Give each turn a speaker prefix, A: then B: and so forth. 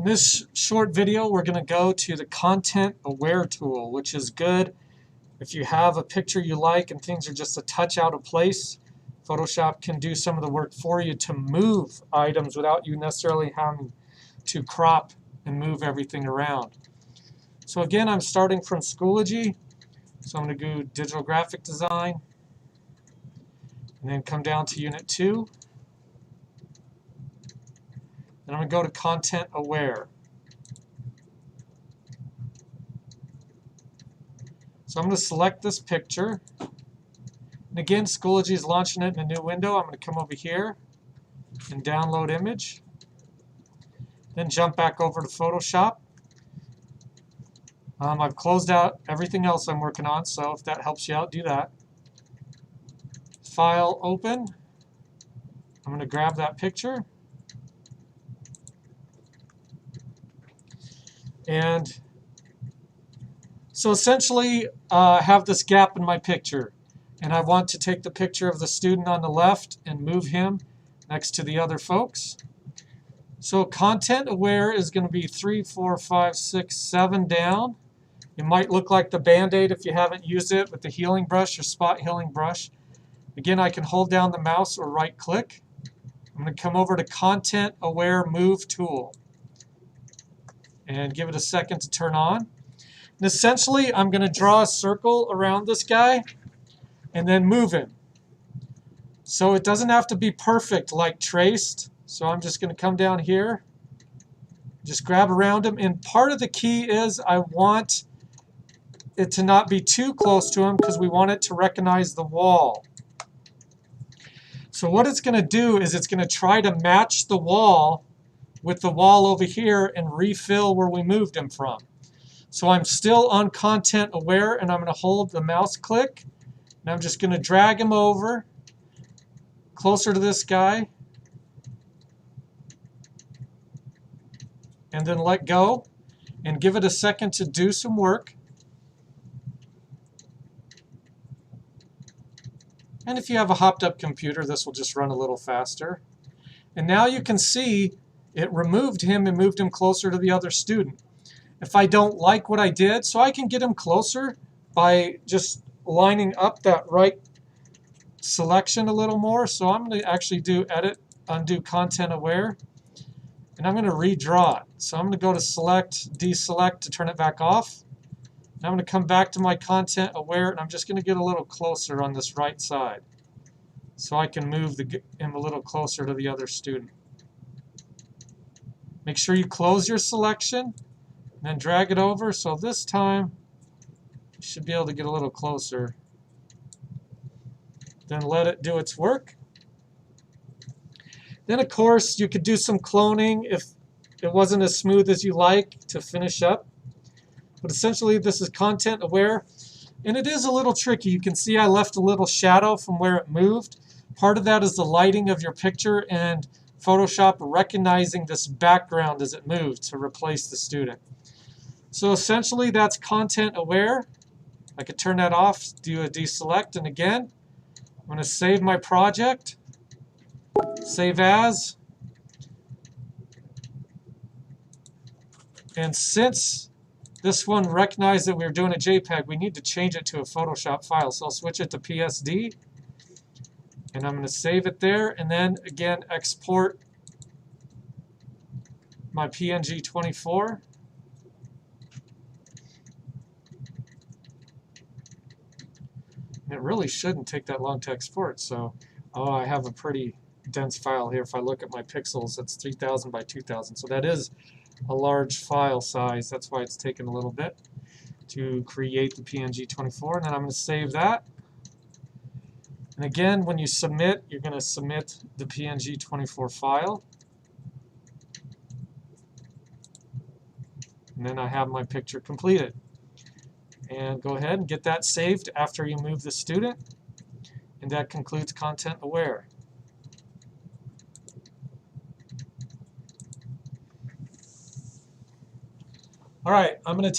A: In this short video, we're going to go to the Content Aware tool, which is good if you have a picture you like and things are just a touch out of place. Photoshop can do some of the work for you to move items without you necessarily having to crop and move everything around. So again, I'm starting from Schoology. So I'm going to go Digital Graphic Design and then come down to Unit 2. And I'm going to go to Content Aware. So I'm going to select this picture. And again, Schoology is launching it in a new window. I'm going to come over here and download image. Then jump back over to Photoshop. I've closed out everything else I'm working on, so if that helps you out, do that. File, open. I'm going to grab that picture. And so essentially, I have this gap in my picture. And I want to take the picture of the student on the left and move him next to the other folks. So Content Aware is going to be 3, 4, 5, 6, 7 down. It might look like the Band-Aid if you haven't used it with the healing brush or spot healing brush. Again, I can hold down the mouse or right click. I'm going to come over to Content Aware Move tool and give it a second to turn on. And essentially, I'm going to draw a circle around this guy and then move him. So it doesn't have to be perfect like traced. So I'm just going to come down here, just grab around him. And part of the key is I want it to not be too close to him because we want it to recognize the wall. So what it's going to do is it's going to try to match the wall with the wall over here and refill where we moved him from. So I'm still on Content Aware and I'm going to hold the mouse click and I'm just going to drag him over closer to this guy and then let go and give it a second to do some work. And if you have a hopped up computer, this will just run a little faster. And now you can see it removed him and moved him closer to the other student. If I don't like what I did, so I can get him closer by just lining up that right selection a little more. So I'm going to actually do Edit, Undo Content Aware, and I'm going to redraw it. So I'm going to go to Select, Deselect to turn it back off. And I'm going to come back to my Content Aware, and I'm just going to get a little closer on this right side so I can move him a little closer to the other student. Make sure you close your selection and then drag it over. So this time you should be able to get a little closer. Then let it do its work. Then of course you could do some cloning if it wasn't as smooth as you like to finish up. But essentially this is Content Aware. And it is a little tricky. You can see I left a little shadow from where it moved. Part of that is the lighting of your picture and Photoshop recognizing this background as it moves to replace the student. So essentially that's Content Aware. I could turn that off, do a deselect, and again, I'm going to save my project, save as, and since this one recognized that we were doing a JPEG, we need to change it to a Photoshop file. So I'll switch it to PSD, and I'm going to save it there, and then again export my PNG 24. And it really shouldn't take that long to export. So, I have a pretty dense file here. If I look at my pixels, it's 3000 by 2000. So that is a large file size. That's why it's taken a little bit to create the PNG 24. And then I'm going to save that. And again, when you submit, you're going to submit the PNG 24 file. And then I have my picture completed. And go ahead and get that saved after you move the student. And that concludes Content Aware. All right, I'm going to